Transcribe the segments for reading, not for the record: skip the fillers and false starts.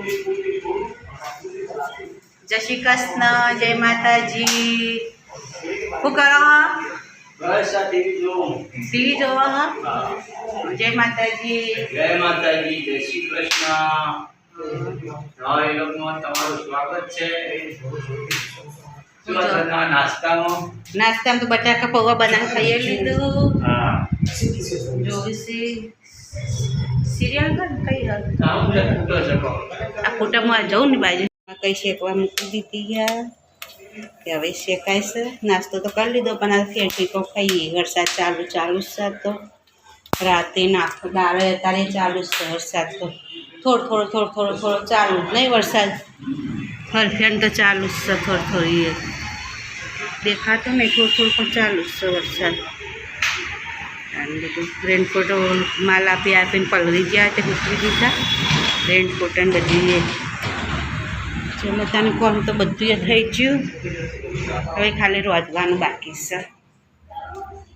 જય શ્રી કૃષ્ણ, જય માતાજી। શું કરો? બસ આ ટીવી જોઉં। ટીવી જોવો હો? જય માતાજી। જય માતાજી, જય શ્રી કૃષ્ણ। નવા વ્લોગમાં તમારું સ્વાગત છે। શું છે નાસ્તામાં? નાસ્તામાં તો બટાકા પૌવા બનાવી ખાઈ લીધું। હા જોઈસી સિરિયલ કર કઈ આમ લે ફૂટો છે કહો। આ ફોટામાં જવું ને બાજુ કઈ શેકવા મૂકી દીધી યાર કે હવે શેકાય છે। નાસ્તો તો કરી લીધો પણ આ ફેરથી તો ખાઈએ। વરસાદ ચાલુ છે તો રાતે નાખો દાડે અત્યારે ચાલુ છે વરસાદ તો થોડો ચાલુ નહીં વરસાદ ફરફેણ તો ચાલુ જ છે થોડી દેખાતો નહીં થોડું પણ ચાલુ જ છે વરસાદ। અને બધું રેનકોટ માલ આપીને પલળી ગયા તે મૂકી દીધા રેનકોટ અને બધી ચલો તને કોમ તો બધું થઈ ગયું। હવે ખાલી રોધવાનું બાકી છે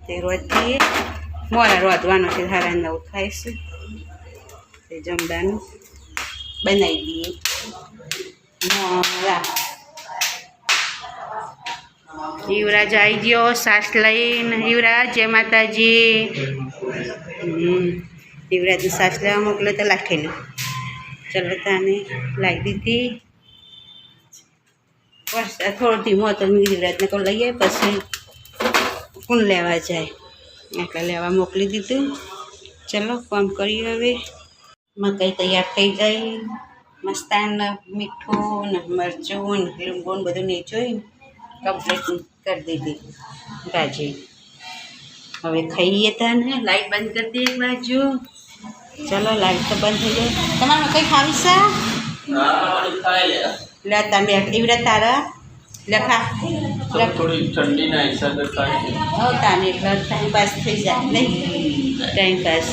તે રોધીએ મોડા રોધવાનું છે 9:30 થાય છે તે જમવાનું બનાવી દઈએ મોડા। યુવરાજ આવી ગયો સાસ લઈને। યુવરાજ જય માતાજી। યુવરાજને સાસ લેવા મોકલે તો લાઠેલી ચલો તને લાવી દીધી। વરસાદ થોડો ધીમો હતો યુવરાજને કોઈ લઈએ પછી કોણ લેવા જાય એટલે લેવા મોકલી દીધું। ચલો કામ કરીએ હવે। મકાઈ તૈયાર થઈ જાય મસ્તાન મીઠું ને મરચું ને લીંબુ બધું નીચોઈને કમ્પ્લીટ કરી દીધી ભાજી। હવે ખાઈએ તને લાઈટ બંધ કરી દઈએ એક બાજુ। ચલો લાઈટ તો બંધ થઈ જાય। તમારે મકાઈ ખાવી છે? લે તમે એવડા તારા લખા થોડી ઠંડીના હિસાબે ખાય છે। હો તાને એટલે ટાઈમ પાસ થઈ જાય નહીં ટાઈમ પાસ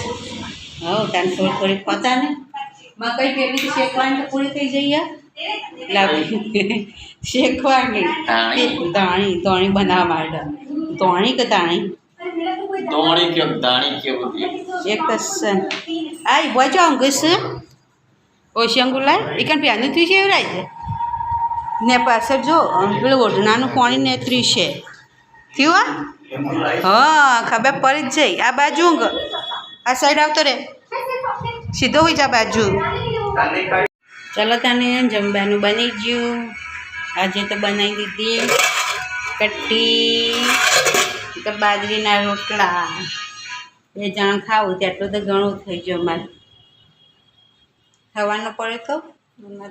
હો તાને થોડી ખોતા ને મકાઈ પેલી શેકવાની તો પૂરી થઈ જઈએ લાવી શેકવાની તોણી બનાવવા માટે તોણી કે તાણી તોણી કે દાણી કે એક કસ આ બોજો અંગસ ઓશિયંગુલાય એકન પ્યાનું થયું છે એવું છે ને પાછળ જો પેલું ઓઢણાનું પાણી નેત્રી છે થયું હા ખબર પડી જ જઈ આ બાજુ આ સાઈડ આવતો રે સીધો હોય જા બાજુ। ચલો તને જમવાનું બની ગયું। આજે તો બનાવી દીધી કટ્ટી તો બાજરીના રોટલા 2 જણ ખાવું તેટલું તો ઘણું થઈ ગયું અમારે ખાવાનું પડે તો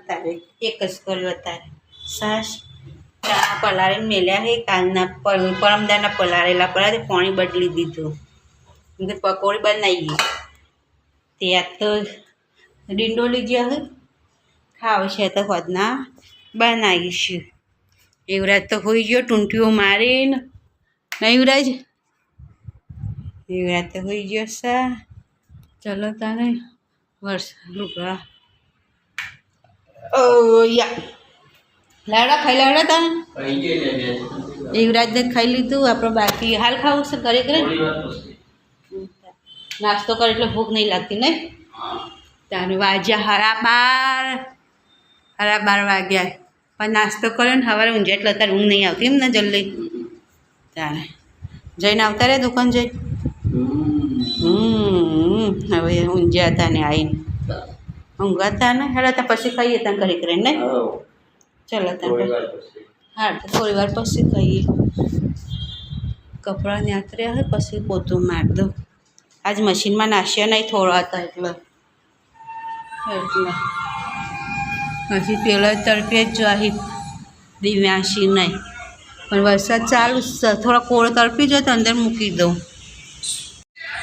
તારે એક જ કર્યું અત્યારે સાસ ચા પલાળીને મેલ્યા છે કાલના પરમદારના પલાળેલા પલાળે પાણી બદલી દીધું કે પકોડી બનાવીએ ત્યાં તો ડીંડોલી જ્યાં હોય ખાવ છે તો hodના બનાવીશું। યુવરાજ તો હોઈ ગયો ટૂંટીઓ મારીને નહીં યુવરાજ તો હોઈ ગયો સા। ચલો તારે વરસાદ લુગડા ઓ યા લાવડા ખાઈ લાવડા તારે યુવરાજને ખાઈ લીધું આપણે બાકી હાલ ખાવું છે ઘરે નાસ્તો કરે એટલે ભૂખ નહીં લાગતી નહીં તારે વાગ્યા 12 વાગ્યા પણ નાસ્તો કર્યો ને સવારે ઊંઝે એટલે અત્યારે ઊંઘ નહીં આવતી એમ ને જલ્દી તારે જઈને આવતા રે દુકાન જઈ હવે ઊંઝ્યા હતા ને આવીને ઊંઘાતા ને હેડા હતા પછી ખાઈએ ત્યાં ઘરે કરીને ને ચલો ત્યાં હા તો થોડી વાર પછી ખાઈએ કપડાં યાત્ર્યા હોય પછી પોતું મારી દઉં આજ મશીનમાં નાખ્યા નહીં થોડા હતા એટલે હજી પેલા તડપે જ જોઈ દિવ્યાશી નહીં પણ વરસાદ ચાલુ જ છે થોડો કોળો તડપી જાય તો અંદર મૂકી દઉં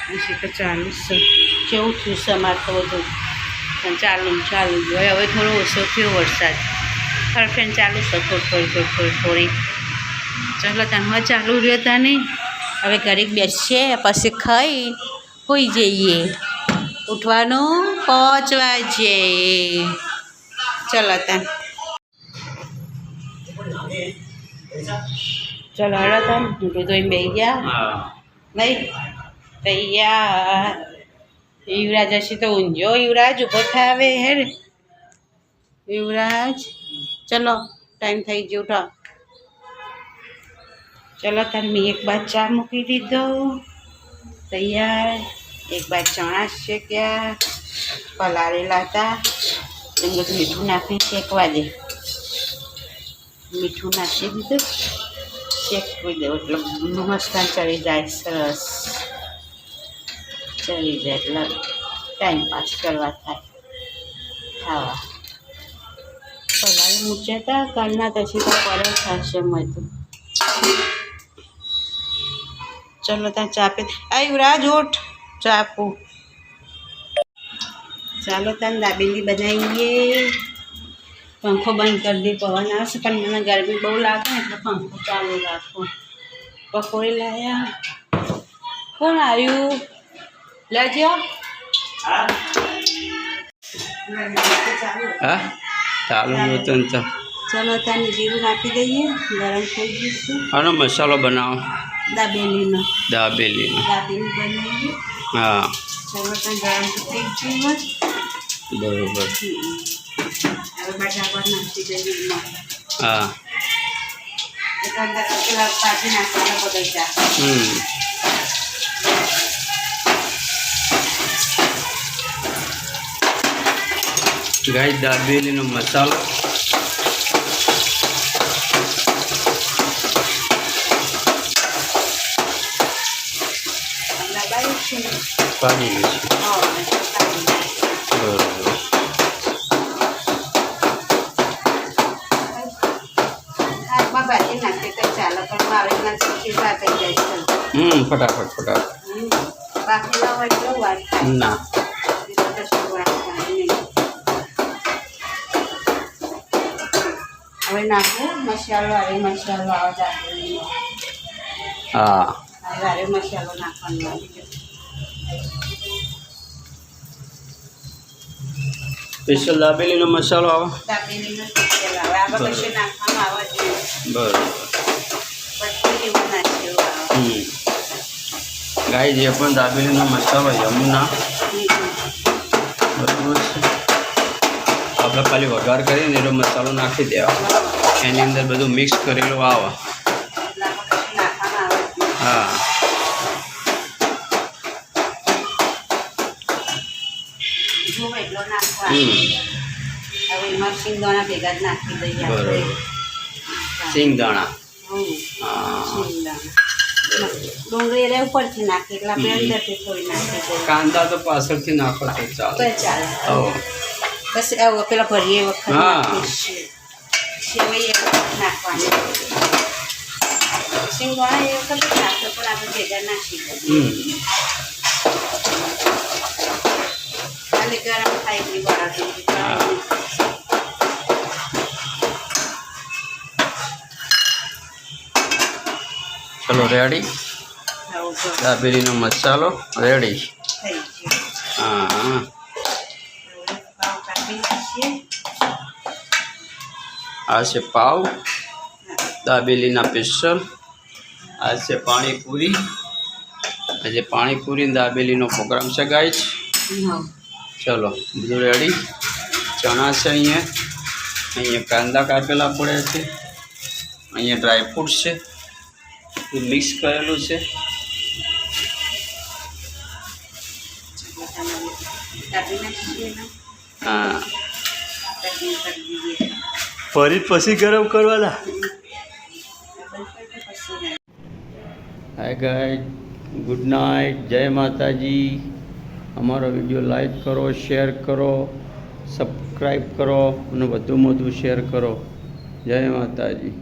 પછી તો ચાલુ જ છે કેવું થયું છે અમારે તો બધું પણ ચાલુ જોઈએ હવે થોડો ઓછો થયો વરસાદ ફરફેન ચાલુ છે થોડી ચાલો ત્યાં ચાલુ રહ્યો ત્યાં નહીં હવે ઘરે બેસીએ પછી ખાઈ હોઈ જઈએ ઉઠવાનું 5 વાગે ચલો ત્યાં ચલો હળો ત્યાં ઊંધું ધોઈને બેસી ગયા નહીં તૈયાર યુવરાજ હશે તો ઊંઝો યુવરાજ ઊભો થાવે હે યુવરાજ ચલો ટાઈમ થઈ ગયો ઉઠો ચલો તાર મેં એક બાદ ચા મૂકી દીધો તૈયાર એક બાદ ચણા શેક્યા પલાળેલા હતા એમ બધું મીઠું નાખી શેકવા દે મીઠું નાખી દીધું શેકવી દે એટલે મસ્ત ચડી જાય સરસ ચડી જાય એટલે ટાઈમ પાસ કરવા થાય ખાવા પલાળી મૂક્યા હતા કાલના પછી તો પરત થશે મળતું ચલો ત્યાં ચા પી આ યુવરાજ ઉઠ ચા આપું ચાલો ત્યાં દાબેલી બનાવીએ પંખો બંધ કરી દે પવન આવશે પણ મને ગરમી બહુ લાગે ને એટલે પંખો ચાલુ રાખો પકોડી લાયા કોણ આવ્યું લેજો હા ચાલુ નહોતું તો ચલો ત્યાં જીરું નાખી દઈએ ગરમ થઈ જશે આનો મસાલો બનાવો દાબેલીનો દાબેલીનો દાબેલી બનાવીએ હા ચલો ત્યાં ગરમ થઈ ગયું બરોબર હવે બટાકા નાખી દઈએ એમાં હા એક અંદર પેલા પાછી નાખવાના બગીચા ગાય દાબેલીનો મસાલો પાણી બરોબર ભાજી નાખે તો ચાલે પણ મારે નાખી પાકી જાય ફટાફટ બાફેલા હોય તો વાર થાય ના હવે નાખવું મસાલો હવે મસાલો આવે દાબેલીનો હા હવે મસાલો નાખવાનો સ્પેશિયલ દાબેલીનો મસાલો આવે દાબેલીનો સ્પેશિયલ આવે આ પછી નાખવાનો આવે જોઈએ બરોબર પછી એવું નાખ્યું આવે ગાય જે પણ દાબેલીનો મસાલો યમુના બરોબર છે આપણે ખાલી વઘાર કરીને એનો મસાલો નાખી દેવાનો એની અંદર બધું મિક્સ કરેલું આવે હા હવે એમાં શિંગદાણા ભેગા જ નાખી દઈએ બરોબર સિંગદાણા હા ડુંગળી એને ઉપરથી નાખી એટલે આપણે અંદરથી થોડી નાખી દઈએ કાંદા તો પાછળથી નાખો તો ચાલે ચાલે હા બસ આવું પેલા ભરીએ વખત હા. નાખીએ સેવઈ એ વખત નાખવાની શિંગદાણા એ વખત જ નાખે પણ આપણે ભેગા નાખી દઈએ અને ગરમ થાય એટલી બરાબર ચલો રેડી દાબેલીનો મસાલો રેડી થઈ ગયું હા પાવ કાપી નાખીએ આ છે પાવ દાબેલીના સ્પેશિયલ આ છે પાણીપુરી આજે પાણીપુરી ને દાબેલીનો પ્રોગ્રામ છે ગાઈસ ચલો બધું રેડી ચણા છે અહીંયા કાંદા કાપેલા પડ્યા છે અહીંયા ડ્રાયફ્રૂટ છે મિક્સ કરેલું છે હા ફરી પછી ગરમ કરવાના હાય ગાય ગુડ નાઇટ જય માતાજી અમારો વિડીયો લાઈક કરો શેર કરો સબસ્ક્રાઈબ કરો અને વધુમાં વધુ શેર કરો જય માતાજી